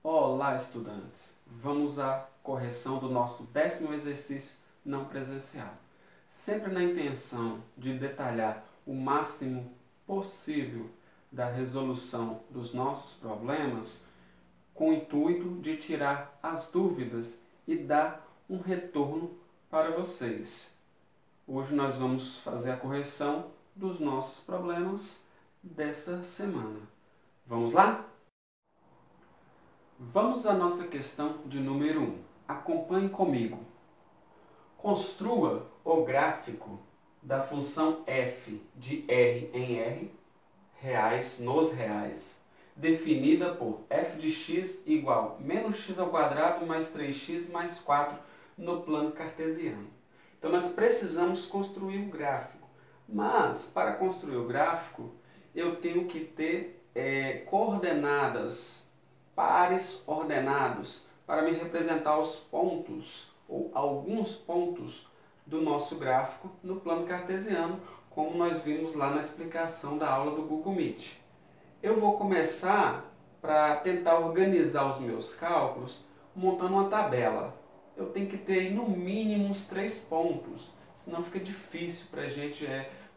Olá, estudantes! Vamos à correção do nosso 10º exercício não presencial. Sempre na intenção de detalhar o máximo possível da resolução dos nossos problemas, com o intuito de tirar as dúvidas e dar um retorno para vocês. Hoje nós vamos fazer a correção dos nossos problemas dessa semana. Vamos lá? Vamos à nossa questão de número 1. Acompanhe comigo. Construa o gráfico da função f de R em R, reais nos reais, definida por f de x igual menos x ao quadrado mais 3x mais 4 no plano cartesiano. Então nós precisamos construir um gráfico, mas para construir o gráfico eu tenho que ter coordenadas, pares ordenados, para me representar os pontos ou alguns pontos do nosso gráfico no plano cartesiano, como nós vimos lá na explicação da aula do Google Meet. Eu vou começar, para tentar organizar os meus cálculos, montando uma tabela. Eu tenho que ter no mínimo uns 3 pontos, senão fica difícil para a gente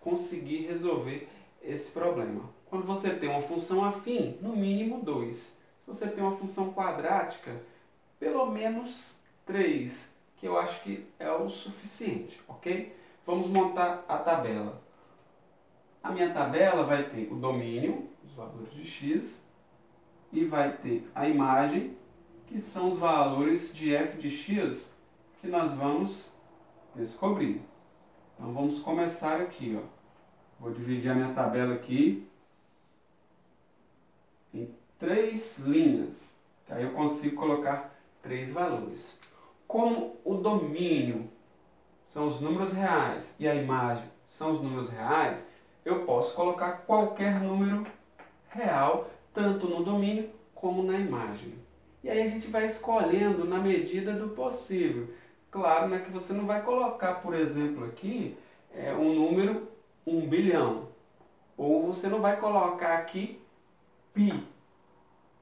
conseguir resolver esse problema. Quando você tem uma função afim, no mínimo 2. Se você tem uma função quadrática, pelo menos 3, que eu acho que é o suficiente, ok? Vamos montar a tabela. A minha tabela vai ter o domínio, os valores de x, e vai ter a imagem, que são os valores de f de x que nós vamos descobrir. Então vamos começar aqui, ó. Vou dividir a minha tabela aqui em 3 linhas, que aí eu consigo colocar 3 valores. Como o domínio são os números reais e a imagem são os números reais, eu posso colocar qualquer número real, tanto no domínio como na imagem. E aí a gente vai escolhendo na medida do possível. Claro, né, que você não vai colocar, por exemplo, aqui um número 1 bilhão. Ou você não vai colocar aqui π.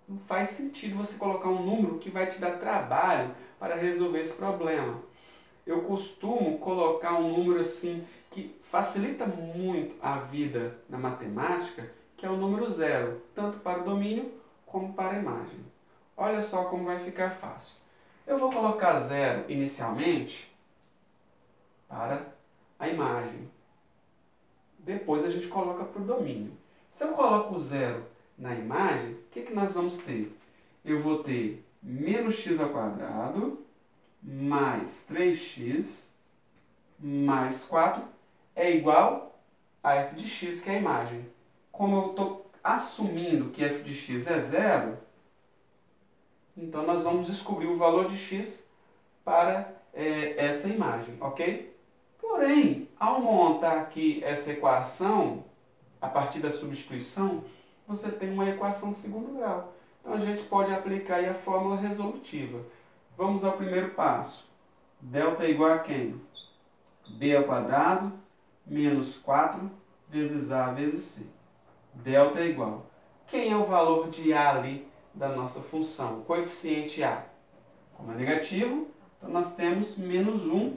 Não faz sentido você colocar um número que vai te dar trabalho para resolver esse problema. Eu costumo colocar um número assim que facilita muito a vida na matemática, que é o número 0, tanto para o domínio como para a imagem. Olha só como vai ficar fácil. Eu vou colocar 0 inicialmente para a imagem. Depois a gente coloca para o domínio. Se eu coloco o 0 na imagem, o que nós vamos ter? Eu vou ter menos x ao quadrado mais 3x mais 4 é igual a f de x, que é a imagem. Como eu estou assumindo que f de x é 0, então nós vamos descobrir o valor de x para essa imagem, ok? Porém, ao montar aqui essa equação, a partir da substituição, você tem uma equação de segundo grau. Então a gente pode aplicar aí a fórmula resolutiva. Vamos ao primeiro passo. Delta é igual a quem? B ao quadrado menos 4 vezes A vezes C. Delta é igual. Quem é o valor de A ali da nossa função? O coeficiente A. Como é negativo, então nós temos menos 1.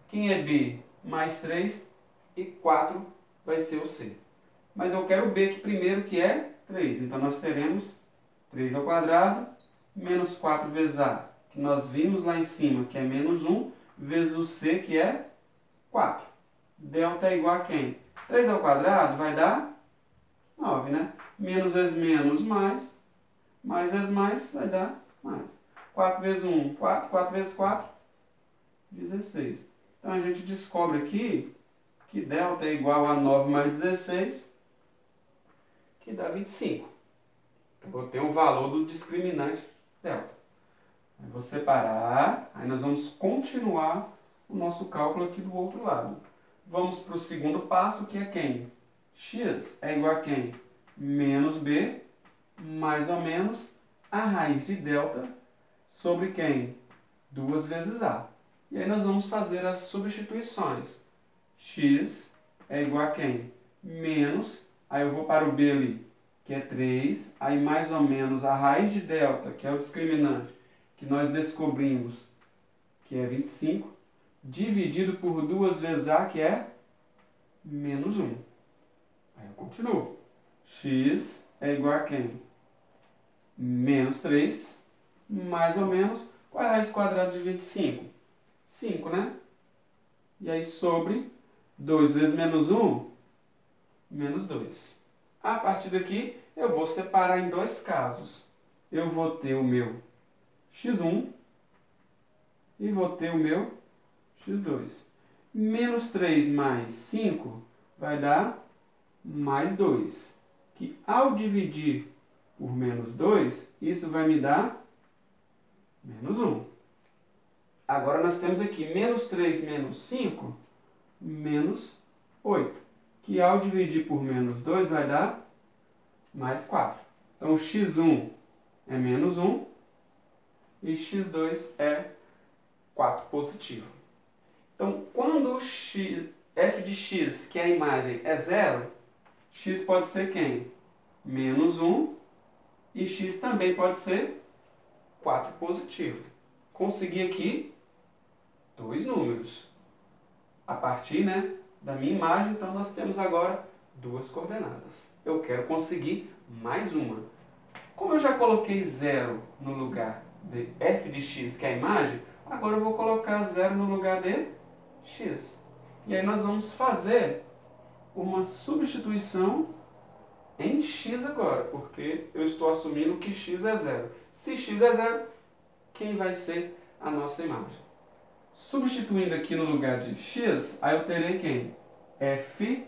Quem é B? Mais 3. E 4 vai ser o C. Mas eu quero o B aqui primeiro, que é 3. Então nós teremos 3 ao quadrado menos 4 vezes A, que nós vimos lá em cima, que é menos 1, vezes o C, que é 4. Delta é igual a quem? 3 ao quadrado vai dar 9, né? Menos vezes menos, mais vezes mais, vai dar mais. 4 vezes 1, 4. 4 vezes 4, 16. Então a gente descobre aqui que delta é igual a 9 mais 16, que dá 25. Então, eu tenho o valor do discriminante delta. Eu vou separar, aí nós vamos continuar o nosso cálculo aqui do outro lado. Vamos para o segundo passo, que é quem? X é igual a quem? Menos B, mais ou menos, a raiz de delta sobre quem? 2 vezes A. E aí nós vamos fazer as substituições. X é igual a quem? Menos, aí eu vou para o B ali, que é 3, aí mais ou menos a raiz de delta, que é o discriminante, que nós descobrimos que é 25, dividido por 2 vezes A, que é menos 1. Aí eu continuo. X é igual a quem? Menos 3, mais ou menos, qual é a raiz quadrada de 25? 5, né? E aí sobre 2 vezes menos 1, menos 2. A partir daqui, eu vou separar em dois casos. Eu vou ter o meu x1 e vou ter o meu x2. Menos 3 mais 5 vai dar mais 2. Que ao dividir por menos 2, isso vai me dar menos 1. Agora nós temos aqui menos 3 menos 5, menos 8. Que ao dividir por menos 2 vai dar mais 4. Então x1 é menos 1 e x2 é 4 positivo. Então, quando f de x, que é a imagem, é 0, x pode ser quem? Menos 1 e x também pode ser 4 positivo. Consegui aqui dois números. A partir, né, da minha imagem, então nós temos agora duas coordenadas. Eu quero conseguir mais uma. Como eu já coloquei 0 no lugar de f de x, que é a imagem, agora eu vou colocar 0 no lugar de x. E aí nós vamos fazer uma substituição em x agora, porque eu estou assumindo que x é 0. Se x é 0, quem vai ser a nossa imagem? Substituindo aqui no lugar de x, aí eu terei quem? F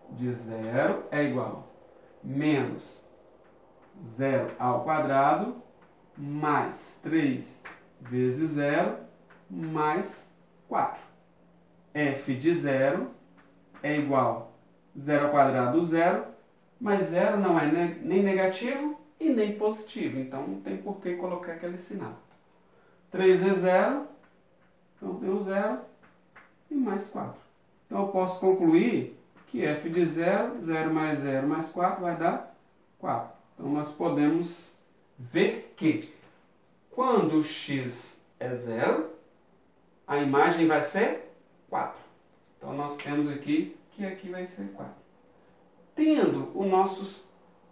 de 0 é igual a menos 0 ao quadrado mais 3 vezes 0 mais 4. F de 0 é igual a 0 ao quadrado, 0, mas 0 não é nem negativo e nem positivo, então não tem por que colocar aquele sinal. 3 vezes 0, então tem o 0 e mais 4. Então eu posso concluir que f de 0, 0 mais 4 vai dar 4. Então nós podemos ver que quando x é 0, a imagem vai ser 4. Então nós temos aqui que aqui vai ser 4. Tendo os nossos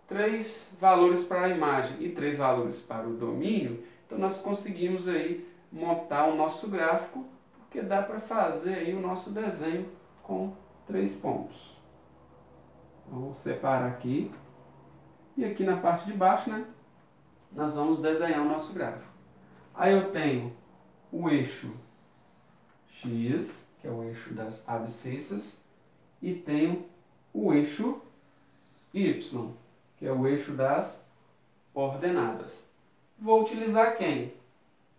3 valores para a imagem e 3 valores para o domínio, então nós conseguimos aí montar o nosso gráfico, porque dá para fazer aí o nosso desenho com 3 pontos. Então, vou separar aqui. E aqui na parte de baixo, né, nós vamos desenhar o nosso gráfico. Aí eu tenho o eixo x, que é o eixo das abscissas, e tenho o eixo y, que é o eixo das ordenadas. Vou utilizar quem?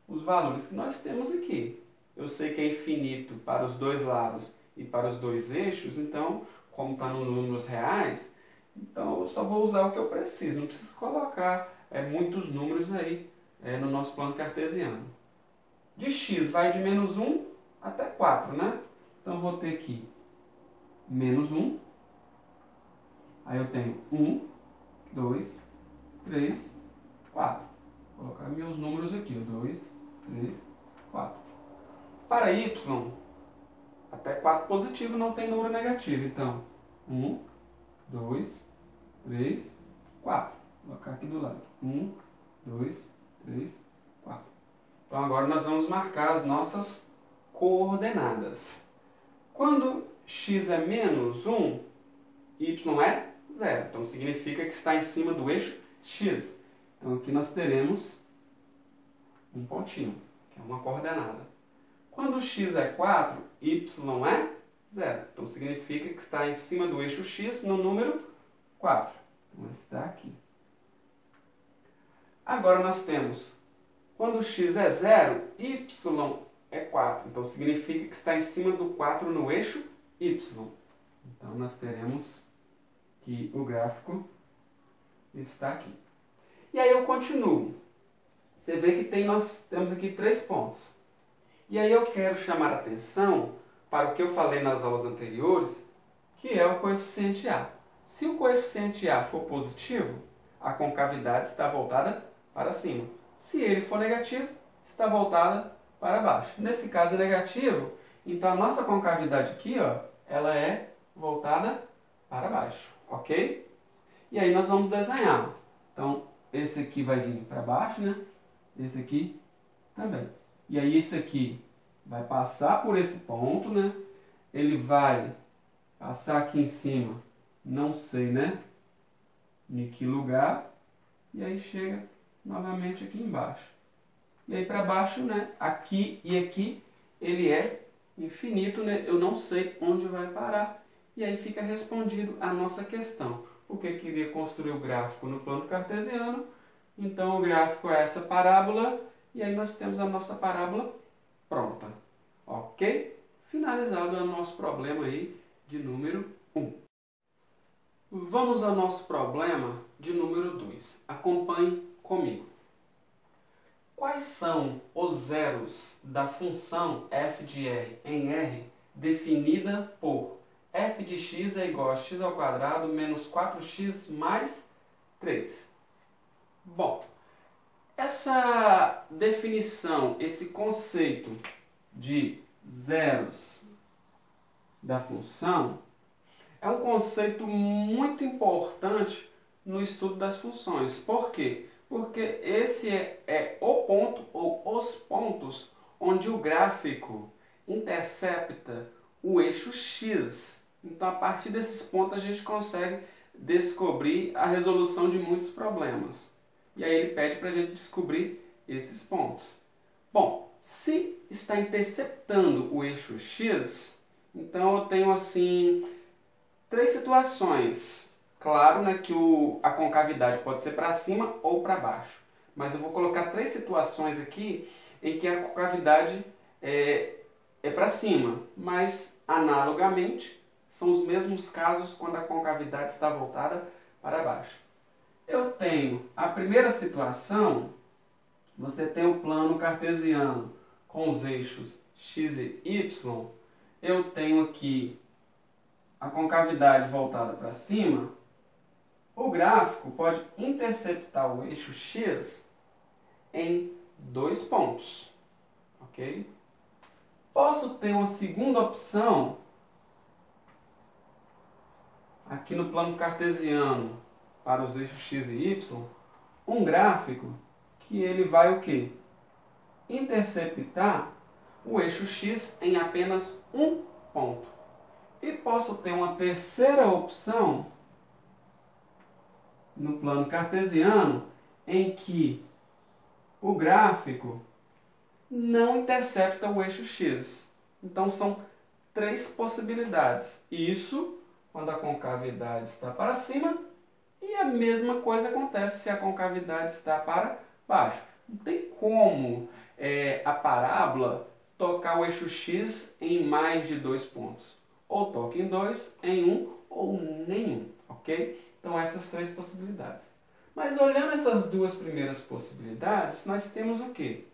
Os valores que nós temos aqui. Eu sei que é infinito para os dois lados e para os dois eixos, então, como está nos números reais, então eu só vou usar o que eu preciso, não preciso colocar muitos números aí no nosso plano cartesiano. De x vai de menos 1 até 4, né? Então eu vou ter aqui menos 1, aí eu tenho 1, 2, 3, 4. Vou colocar meus números aqui, 2, 3, 4. Para y, até 4 positivo não tem número negativo. Então, 1, 2, 3, 4. Vou colocar aqui do lado. 1, 2, 3, 4. Então, agora nós vamos marcar as nossas coordenadas. Quando x é menos 1, y é 0. Então, significa que está em cima do eixo x. Então, aqui nós teremos um pontinho, que é uma coordenada. Quando x é 4, y é 0. Então, significa que está em cima do eixo x no número 4. Então, ele está aqui. Agora, nós temos, quando x é 0, y é 4. Então, significa que está em cima do 4 no eixo y. Então, nós teremos que o gráfico está aqui. E aí eu continuo. Você vê que nós temos aqui 3 pontos. E aí eu quero chamar a atenção para o que eu falei nas aulas anteriores, que é o coeficiente A. Se o coeficiente A for positivo, a concavidade está voltada para cima. Se ele for negativo, está voltada para baixo. Nesse caso é negativo, então a nossa concavidade aqui, ó, ela é voltada para baixo, ok? E aí nós vamos desenhar. Então, esse aqui vai vir para baixo, né? Esse aqui também. E aí esse aqui vai passar por esse ponto, né? Ele vai passar aqui em cima, não sei, né? Em que lugar. E aí chega novamente aqui embaixo. E aí para baixo, né? Aqui e aqui, ele é infinito, né? Eu não sei onde vai parar. E aí fica respondido a nossa questão. Porque queria construir o gráfico no plano cartesiano. Então o gráfico é essa parábola. E aí nós temos a nossa parábola pronta. Ok? Finalizado o nosso problema aí de número 1. Vamos ao nosso problema de número 2. Acompanhe comigo. Quais são os zeros da função f de r em R definida por f de x é igual a x ao quadrado menos 4x mais 3? Bom, essa definição, esse conceito de zeros da função é um conceito muito importante no estudo das funções. Por quê? Porque esse é o ponto ou os pontos onde o gráfico intercepta o eixo x. Então, a partir desses pontos, a gente consegue descobrir a resolução de muitos problemas. E aí ele pede para a gente descobrir esses pontos. Bom, se está interceptando o eixo x, então eu tenho assim 3 situações. Claro, né, que a concavidade pode ser para cima ou para baixo. Mas eu vou colocar 3 situações aqui em que a concavidade é para cima. Mas, analogamente, são os mesmos casos quando a concavidade está voltada para baixo. Eu tenho a primeira situação, você tem o plano cartesiano com os eixos x e y. Eu tenho aqui a concavidade voltada para cima. O gráfico pode interceptar o eixo x em 2 pontos, ok? Posso ter uma segunda opção aqui no plano cartesiano para os eixos x e y, um gráfico que ele vai o quê? Interceptar o eixo x em apenas um ponto. E posso ter uma terceira opção no plano cartesiano em que o gráfico não intercepta o eixo x. Então são 3 possibilidades. Isso quando a concavidade está para cima e a mesma coisa acontece se a concavidade está para baixo. Não tem como a parábola tocar o eixo x em mais de 2 pontos. Ou toca em 2, em 1 ou nenhum, ok? Então essas 3 possibilidades. Mas olhando essas 2 primeiras possibilidades, nós temos o quê?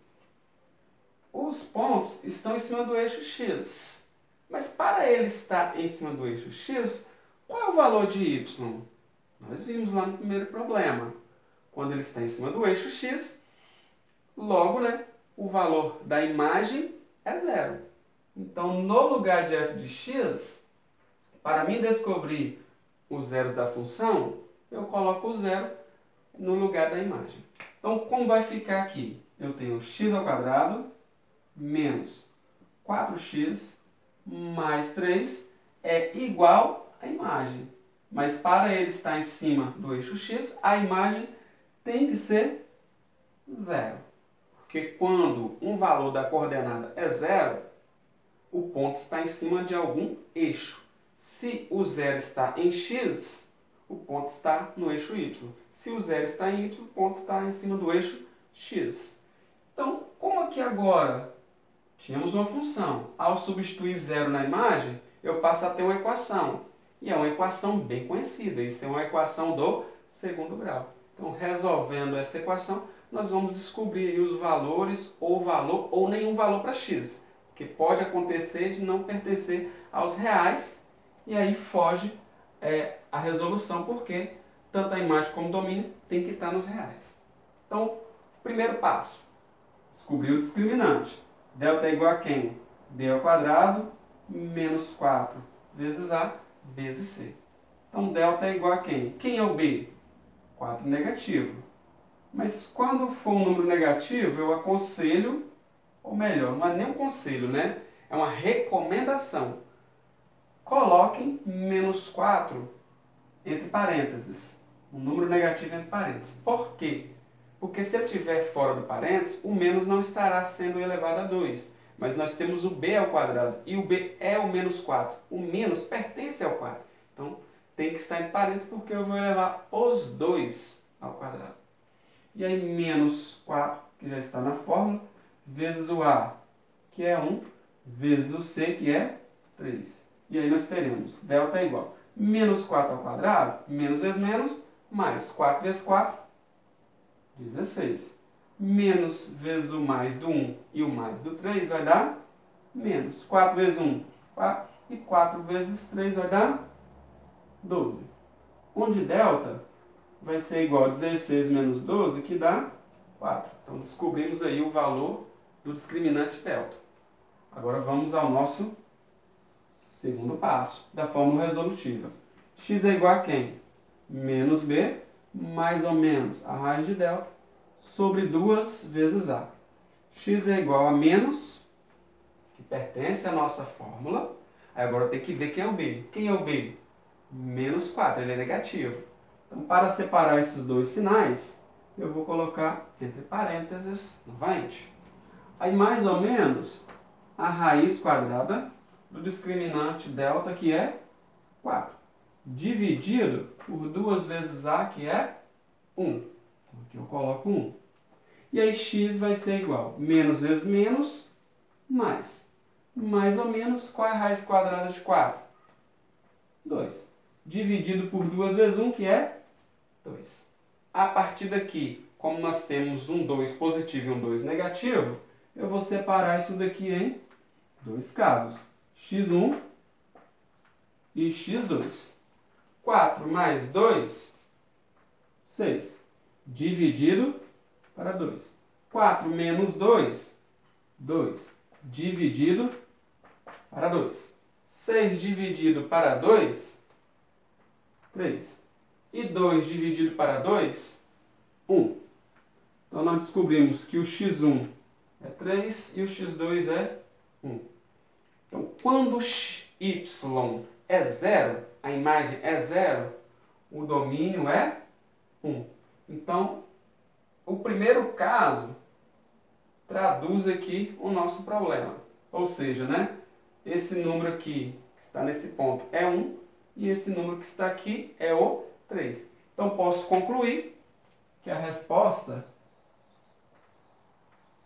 Os pontos estão em cima do eixo x. Mas para ele estar em cima do eixo x, qual é o valor de y? Nós vimos lá no primeiro problema. Quando ele está em cima do eixo x, logo, né, o valor da imagem é 0. Então, no lugar de f de x, para mim descobrir os zeros da função, eu coloco o 0 no lugar da imagem. Então, como vai ficar aqui? Eu tenho x ao quadrado menos 4x mais 3 é igual à imagem. Mas para ele estar em cima do eixo x, a imagem tem que ser 0. Porque quando um valor da coordenada é 0, o ponto está em cima de algum eixo. Se o 0 está em x, o ponto está no eixo y. Se o 0 está em y, o ponto está em cima do eixo x. Então, como aqui agora tínhamos uma função, ao substituir 0 na imagem, eu passo a ter uma equação. E é uma equação bem conhecida, isso é uma equação do segundo grau. Então, resolvendo essa equação, nós vamos descobrir aí os valores, ou valor, ou nenhum valor para x. Porque pode acontecer de não pertencer aos reais, e aí foge a resolução, porque tanto a imagem como o domínio tem que estar nos reais. Então, primeiro passo, descobrir o discriminante. Delta é igual a quem? B ao quadrado menos 4 vezes A vezes C. Então, delta é igual a quem? Quem é o B? 4 negativo. Mas quando for um número negativo, eu aconselho, ou melhor, não é nem um conselho, né? É uma recomendação. Coloquem menos 4 entre parênteses. Um número negativo entre parênteses. Por quê? Porque se ele estiver fora do parênteses, o menos não estará sendo elevado a 2. Mas nós temos o b ao quadrado e o b é o menos 4. O menos pertence ao 4. Então, tem que estar entre parênteses porque eu vou elevar os 2 ao quadrado. E aí, menos 4, que já está na fórmula, vezes o a, que é 1, vezes o c, que é 3. E aí nós teremos delta é igual a menos 4 ao quadrado, menos vezes menos, mais 4 vezes 4, 16. Menos vezes o mais do 1 e o mais do 3 vai dar menos. 4 vezes 1, 4. E 4 vezes 3 vai dar 12. Onde delta vai ser igual a 16 menos 12, que dá 4. Então, descobrimos aí o valor do discriminante delta. Agora, vamos ao nosso segundo passo da fórmula resolutiva. X é igual a quem? Menos b, mais ou menos a raiz de delta, sobre 2 vezes a. X é igual a menos, que pertence à nossa fórmula. Aí agora eu tenho que ver quem é o b. Quem é o b? Menos 4, ele é negativo. Então, para separar esses dois sinais, eu vou colocar entre parênteses novamente. Aí, mais ou menos, a raiz quadrada do discriminante delta, que é 4, dividido por 2 vezes a, que é 1. Então, aqui eu coloco 1. E aí, x vai ser igual a menos vezes menos, mais ou menos, qual é a raiz quadrada de 4? 2. Dividido por 2 vezes 1, que é 2. A partir daqui, como nós temos um 2 positivo e um 2 negativo, eu vou separar isso daqui em dois casos. x1 e x2. 4 mais 2, 6. Dividido para 2. 4 menos 2, 2. Dividido para 2. 6 dividido para 2, 3. E 2 dividido para 2, 1. Então, nós descobrimos que o x1 é 3 e o x2 é 1. Então, quando y é 0, a imagem é 0, o domínio é 1. Então, o primeiro caso traduz aqui o nosso problema. Ou seja, né, esse número aqui, que está nesse ponto, é 1, e esse número que está aqui é o 3. Então, posso concluir que a resposta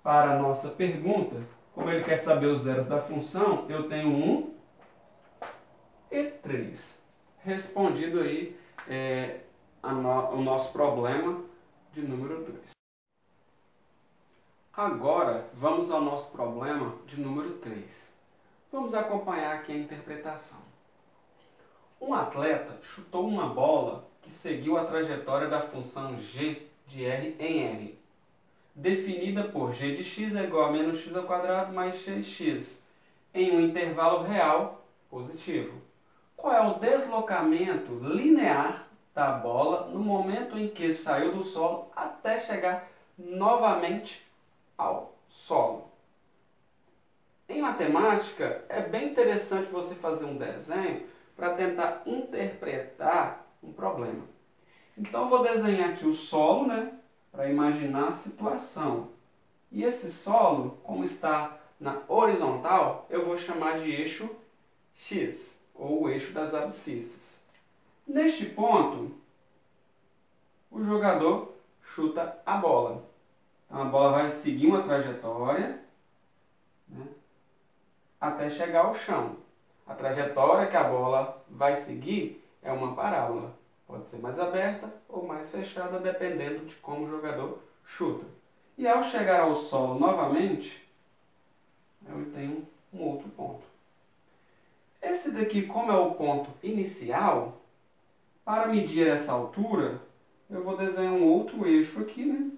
para a nossa pergunta, como ele quer saber os zeros da função, eu tenho 1 e 3. Respondido aí o nosso problema de número 2. Agora, vamos ao nosso problema de número 3. Vamos acompanhar aqui a interpretação. Um atleta chutou uma bola que seguiu a trajetória da função g de r em r, definida por g de x é igual a menos x ao quadrado mais xx, em um intervalo real positivo. Qual é o deslocamento linear da bola no momento em que saiu do solo até chegar novamente ao solo? Em matemática, é bem interessante você fazer um desenho para tentar interpretar um problema. Então, eu vou desenhar aqui o solo, né, para imaginar a situação. E esse solo, como está na horizontal, eu vou chamar de eixo X, ou o eixo das abscissas. Neste ponto, o jogador chuta a bola. Então, a bola vai seguir uma trajetória, né, até chegar ao chão. A trajetória que a bola vai seguir é uma parábola. Pode ser mais aberta ou mais fechada, dependendo de como o jogador chuta. E ao chegar ao solo novamente, eu tenho um outro ponto. Esse daqui, como é o ponto inicial, Para medir essa altura, eu vou desenhar um outro eixo aqui, né?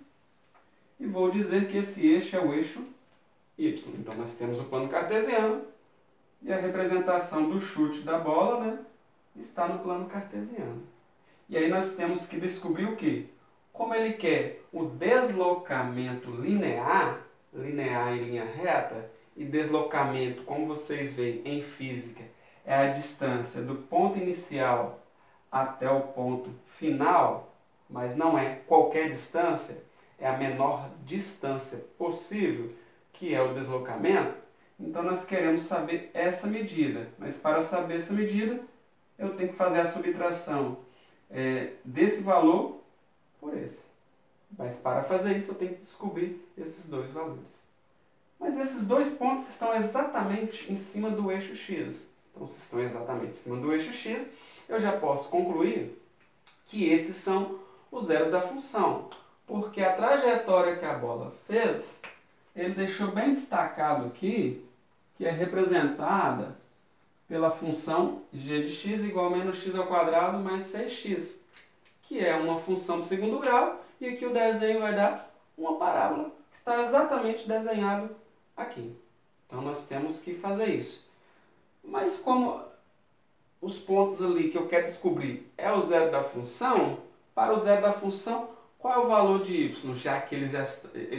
E vou dizer que esse eixo é o eixo Y. Então, nós temos o plano cartesiano e a representação do chute da bola, né, está no plano cartesiano. E aí nós temos que descobrir o quê? Como ele quer o deslocamento linear, linear em linha reta, e deslocamento, como vocês veem em física, é a distância do ponto inicial até o ponto final, mas não é qualquer distância, é a menor distância possível, que é o deslocamento. Então nós queremos saber essa medida, mas para saber essa medida, eu tenho que fazer a subtração desse valor por esse. Mas para fazer isso, eu tenho que descobrir esses dois valores. Mas esses dois pontos estão exatamente em cima do eixo x. Então, se estão exatamente em cima do eixo x, eu já posso concluir que esses são os zeros da função. Porque a trajetória que a bola fez, ele deixou bem destacado aqui, que é representada pela função g de x igual a menos x ao quadrado mais 6x, que é uma função do segundo grau, e aqui o desenho vai dar uma parábola que está exatamente desenhado aqui. Então nós temos que fazer isso. Mas como os pontos ali que eu quero descobrir é o zero da função, para o zero da função, qual é o valor de y, já que eles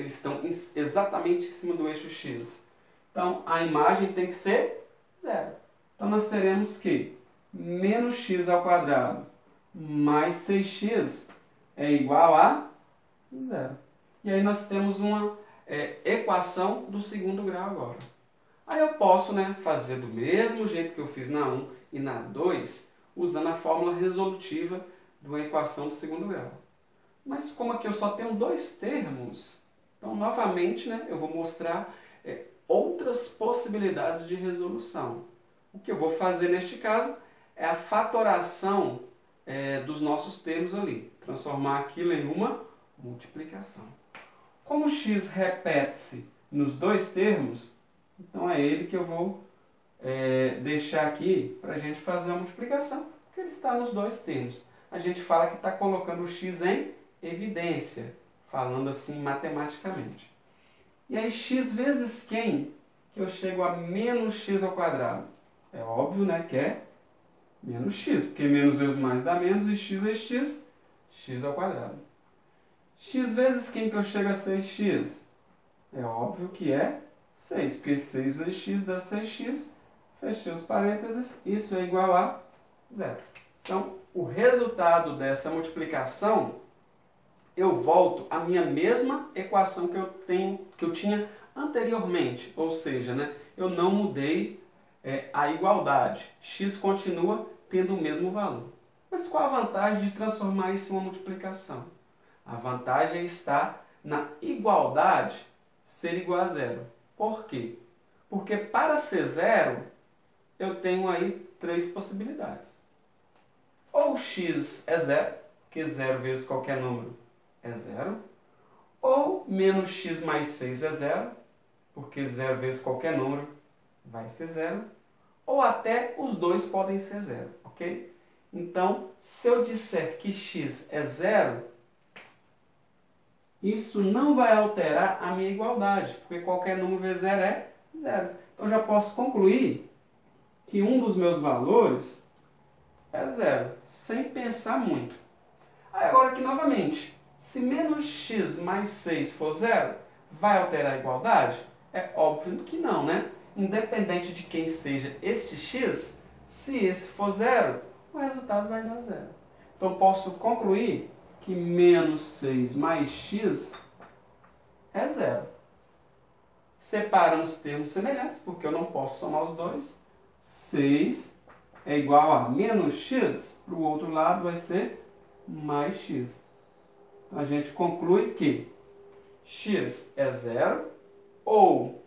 estão exatamente em cima do eixo x? Então a imagem tem que ser zero. Então nós teremos que menos x ao quadrado mais 6x é igual a zero. E aí nós temos uma equação do segundo grau agora. Aí eu posso, né, fazer do mesmo jeito que eu fiz na 1 e na 2, usando a fórmula resolutiva de uma equação do segundo grau. Mas como aqui eu só tenho dois termos, então novamente, né, eu vou mostrar outras possibilidades de resolução. O que eu vou fazer neste caso é a fatoração dos nossos termos ali, transformar aquilo em uma multiplicação. Como x repete-se nos dois termos, então é ele que eu vou deixar aqui para a gente fazer a multiplicação, porque ele está nos dois termos. A gente fala que está colocando o x em evidência, falando assim matematicamente. E aí x vezes quem? Que eu chego a menos x ao quadrado. É óbvio, né, que é menos x, porque menos vezes mais dá menos, e x vezes x, x ao quadrado. X vezes quem que eu chego a 6x? É óbvio que é 6, porque 6 vezes x dá 6x, fechei os parênteses, isso é igual a zero. Então, o resultado dessa multiplicação, eu volto à minha mesma equação que eu tinha anteriormente, ou seja, né, eu não mudei a igualdade. X continua tendo o mesmo valor. Mas qual a vantagem de transformar isso em uma multiplicação? A vantagem está na igualdade ser igual a zero. Por quê? Porque para ser zero, eu tenho aí três possibilidades. Ou x é zero, porque zero vezes qualquer número é zero. Ou menos x mais 6 é zero, porque zero vezes qualquer número vai ser zero. Ou até os dois podem ser zero, ok? Então, se eu disser que x é zero, isso não vai alterar a minha igualdade, porque qualquer número vezes zero é zero. Então, eu já posso concluir que um dos meus valores é zero, sem pensar muito. Aí, agora aqui novamente, se menos x mais 6 for zero, vai alterar a igualdade? É óbvio que não, né? Independente de quem seja este x, se esse for zero, o resultado vai dar zero. Então, posso concluir que menos 6 mais x é zero. Separando os termos semelhantes, porque eu não posso somar os dois. 6 é igual a menos x, para o outro lado vai ser mais x. Então, a gente conclui que x é zero ou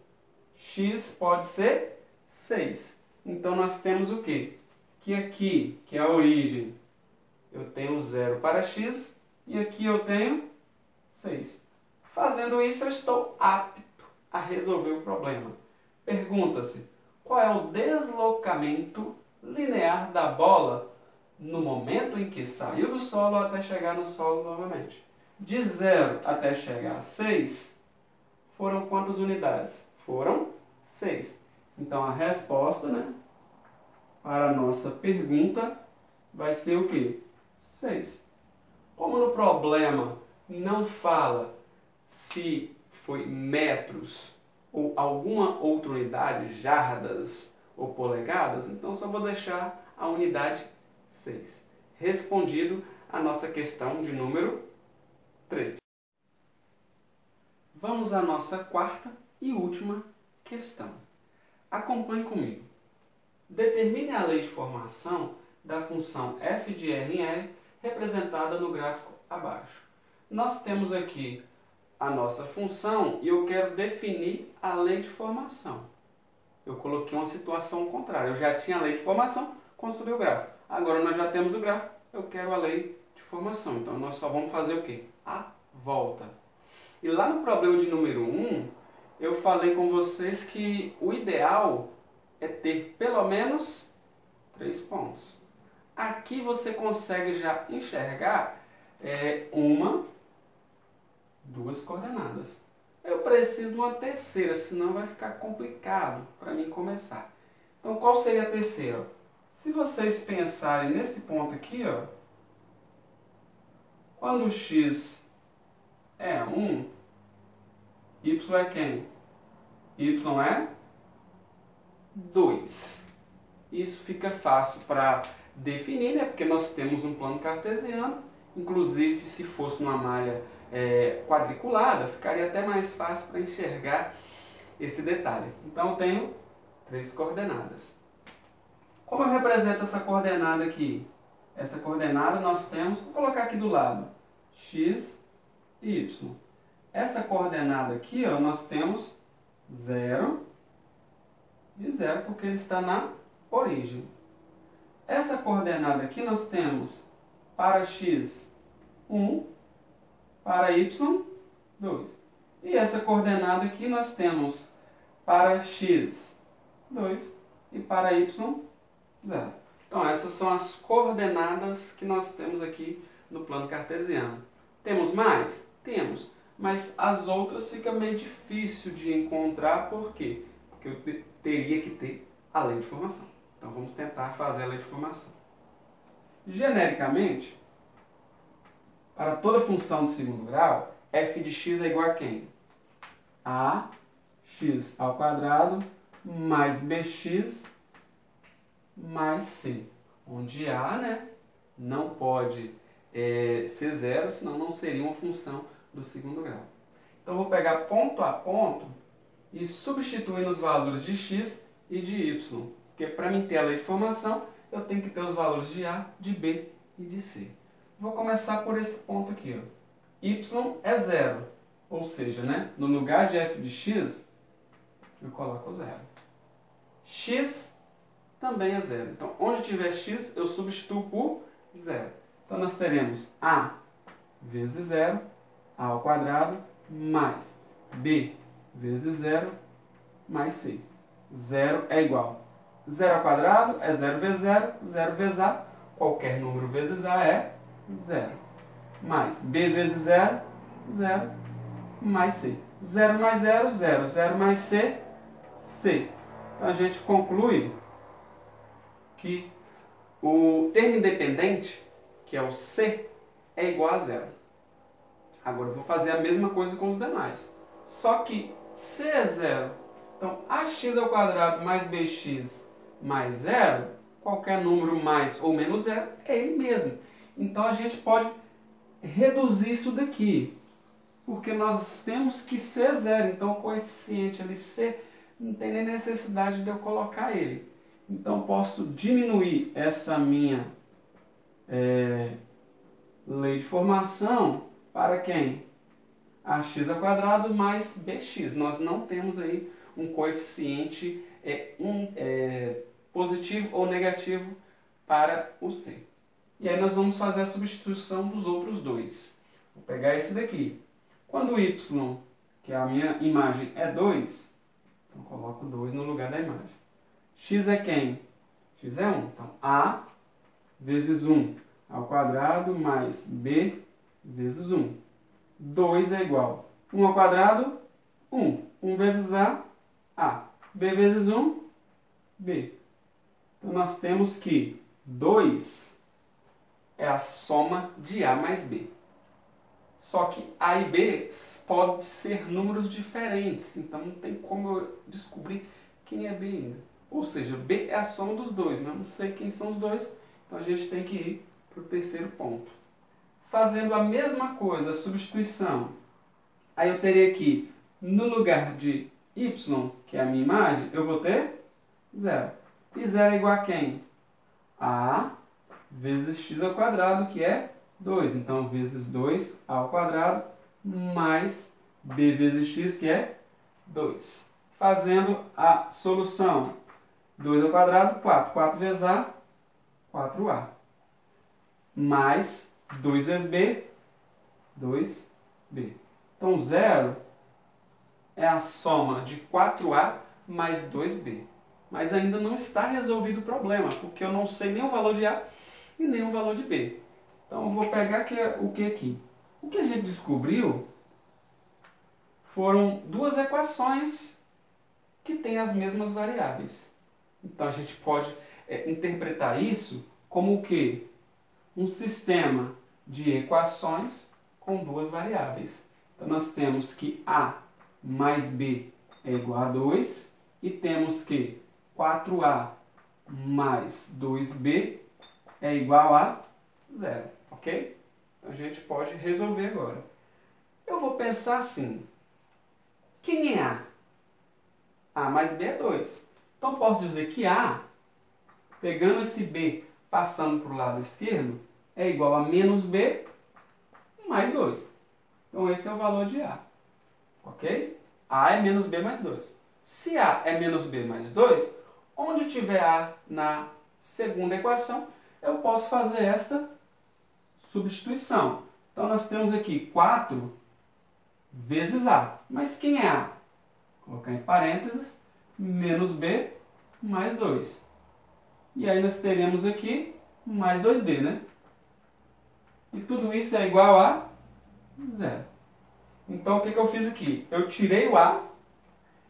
x pode ser 6. Então, nós temos o quê? Que aqui, que é a origem, eu tenho 0 para x e aqui eu tenho 6. Fazendo isso, eu estou apto a resolver o problema. Pergunta-se, qual é o deslocamento linear da bola no momento em que saiu do solo até chegar no solo novamente. De 0 até chegar a 6, foram quantas unidades? Foram 6. Então, a resposta, né, para a nossa pergunta vai ser o quê? 6. Como no problema não fala se foi metros ou alguma outra unidade, jardas ou polegadas, então só vou deixar a unidade 6. Respondido a nossa questão de número 3. Vamos à nossa quarta e última questão. Acompanhe comigo. Determine a lei de formação da função f de r em R representada no gráfico abaixo. Nós temos aqui a nossa função e eu quero definir a lei de formação. Eu coloquei uma situação contrária. Eu já tinha a lei de formação, construí o gráfico. Agora nós já temos o gráfico, eu quero a lei de formação. Então nós só vamos fazer o quê? A volta. E lá no problema de número 1, eu falei com vocês que o ideal é ter pelo menos 3 pontos. Aqui você consegue já enxergar uma, 2 coordenadas. Eu preciso de uma terceira, senão vai ficar complicado para mim começar. Então, qual seria a terceira? Se vocês pensarem nesse ponto aqui, ó, quando x é 1, y é quem? Y é 2. Isso fica fácil para definir, né? Porque nós temos um plano cartesiano. Inclusive, se fosse uma malha quadriculada, ficaria até mais fácil para enxergar esse detalhe. Então, eu tenho 3 coordenadas. Como eu represento essa coordenada aqui? Essa coordenada nós temos, vou colocar aqui do lado, x e y. Essa coordenada aqui, ó, nós temos 0 e 0, porque ele está na origem. Essa coordenada aqui nós temos para x 1, para y 2. E essa coordenada aqui nós temos para x 2 e para y 0. Então essas são as coordenadas que nós temos aqui no plano cartesiano. Temos mais? Temos. Mas as outras fica meio difícil de encontrar. Por quê? Porque eu teria que ter a lei de formação. Então vamos tentar fazer a lei de formação. Genericamente, para toda função de segundo grau, f de x é igual a quem? A x ao quadrado mais bx mais c. Onde a, né, não pode ser zero, senão não seria uma função do segundo grau. Então, vou pegar ponto a ponto e substituir nos valores de x e de y. Porque para mim ter a lei de formação, eu tenho que ter os valores de a, de b e de c. Vou começar por esse ponto aqui. Ó. Y é 0. Ou seja, né, no lugar de f de x, eu coloco 0. X também é 0. Então, onde tiver x, eu substituo por 0. Então, nós teremos a vezes 0, a ao quadrado, mais b vezes 0, mais c. 0 é igual. 0 ao quadrado é 0 vezes 0, 0 vezes a. Qualquer número vezes a é 0. Mais b vezes 0, 0, mais c. 0 mais 0, 0. 0 mais c, c. Então, a gente conclui que o termo independente, que é o c, é igual a 0. Agora eu vou fazer a mesma coisa com os demais. Só que c é 0. Então, ax ao quadrado mais bx mais 0, qualquer número mais ou menos 0, é ele mesmo. Então, a gente pode reduzir isso daqui. Porque nós temos que c é 0. Então, o coeficiente ali c não tem nem necessidade de eu colocar ele. Então, posso diminuir essa minha lei de formação para quem? Ax ao quadrado mais bx. Nós não temos aí um coeficiente positivo ou negativo para o c. E aí nós vamos fazer a substituição dos outros dois. Vou pegar esse daqui. Quando o y, que é a minha imagem, é 2, então eu coloco 2 no lugar da imagem. X é quem? X é 1. Então, a vezes 1 ao quadrado mais b vezes 1. 2 é igual a 1 ao quadrado, 1. 1 vezes a. B vezes 1, b. Então, nós temos que 2 é a soma de a mais b. Só que a e b podem ser números diferentes, então não tem como eu descobrir quem é b ainda. Ou seja, b é a soma dos dois, mas eu não sei quem são os dois, então a gente tem que ir para o terceiro ponto. Fazendo a mesma coisa, a substituição, aí eu teria aqui, no lugar de y, que é a minha imagem, eu vou ter 0. E 0 é igual a quem? A vezes x ao quadrado, que é 2. Então, vezes 2 ao quadrado, mais b vezes x, que é 2. Fazendo a solução, 2 ao quadrado, 4. 4 vezes a, 4a. Mais 2 vezes b, 2b. Então, 0 é a soma de 4a mais 2b. Mas ainda não está resolvido o problema, porque eu não sei nem o valor de a e nem o valor de b. Então, eu vou pegar o que aqui? O que a gente descobriu foram duas equações que têm as mesmas variáveis. Então, a gente pode interpretar isso como o quê? Um sistema de equações com duas variáveis. Então, nós temos que a mais b é igual a 2 e temos que 4a mais 2b é igual a 0, ok? Então, a gente pode resolver agora. Eu vou pensar assim, quem é a? A mais b é 2. Então, posso dizer que a, pegando esse b, passando para o lado esquerdo, é igual a menos b mais 2. Então, esse é o valor de a. Ok? A é menos b mais 2. Se a é menos b mais 2, onde tiver a na segunda equação, eu posso fazer esta substituição. Então, nós temos aqui 4 vezes a. Mas quem é a? Vou colocar em parênteses, menos b mais 2. E aí nós teremos aqui mais 2b, né? E tudo isso é igual a 0. Então, o que eu fiz aqui? Eu tirei o a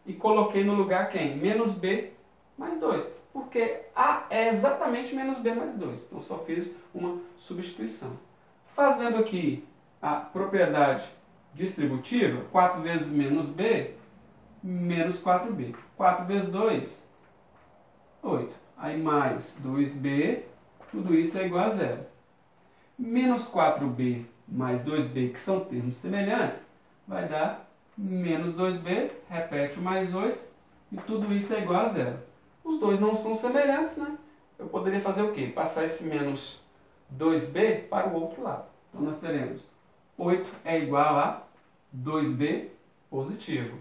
e coloquei no lugar quem? Menos b mais 2. Porque a é exatamente menos b mais 2. Então, só fiz uma substituição. Fazendo aqui a propriedade distributiva, 4 vezes menos b, menos 4b. 4 vezes 2, 8. Aí mais 2b, tudo isso é igual a 0. Menos 4b mais 2b, que são termos semelhantes, vai dar menos 2b, repete o mais 8, e tudo isso é igual a 0. Os dois não são semelhantes, né? Eu poderia fazer o quê? Passar esse menos 2b para o outro lado. Então, nós teremos 8 é igual a 2b positivo.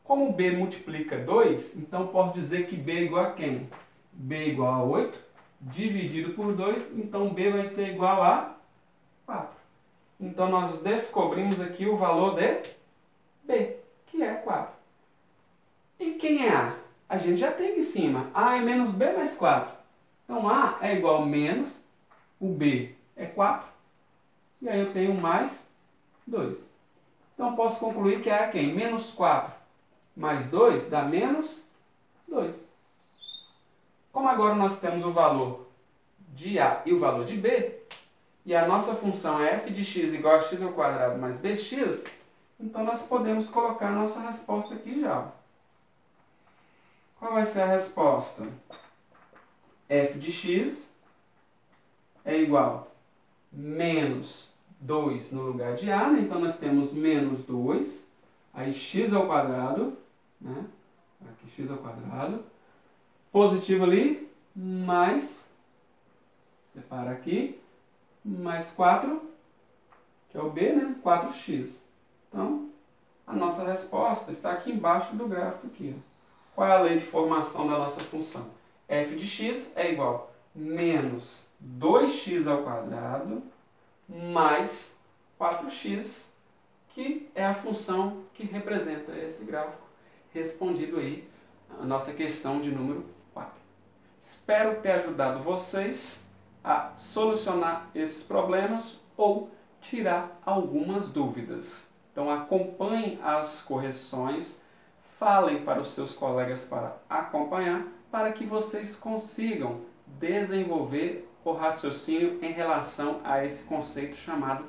Como b multiplica 2, então posso dizer que b é igual a quem? b é igual a 8, dividido por 2, então b vai ser igual a 4. Então, nós descobrimos aqui o valor de b, que é 4. E quem é a? A gente já tem aqui em cima. A é menos b mais 4. Então, a é igual a menos, o b é 4, e aí eu tenho mais 2. Então, posso concluir que a é quem? Menos 4 mais 2 dá menos 2. Como agora nós temos o valor de a e o valor de b, e a nossa função é f de x igual a x ao quadrado mais bx, então nós podemos colocar a nossa resposta aqui já. Qual vai ser a resposta? F de x é igual a menos 2 no lugar de a, né? Então nós temos menos 2, aí x ao quadrado, né? Aqui x ao quadrado, positivo ali, mais, separa aqui, mais 4, que é o b, né? 4x. Então, a nossa resposta está aqui embaixo do gráfico aqui. Qual é a lei de formação da nossa função? F de x é igual a menos 2x ao quadrado mais 4x, que é a função que representa esse gráfico, respondido aí a nossa questão de número 4. Espero ter ajudado vocês a solucionar esses problemas ou tirar algumas dúvidas. Então acompanhem as correções, falem para os seus colegas para acompanhar, para que vocês consigam desenvolver o raciocínio em relação a esse conceito chamado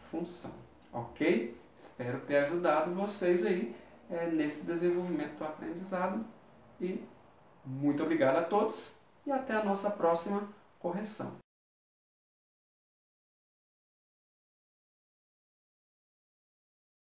função. Ok? Espero ter ajudado vocês aí nesse desenvolvimento do aprendizado. E muito obrigado a todos e até a nossa próxima correção.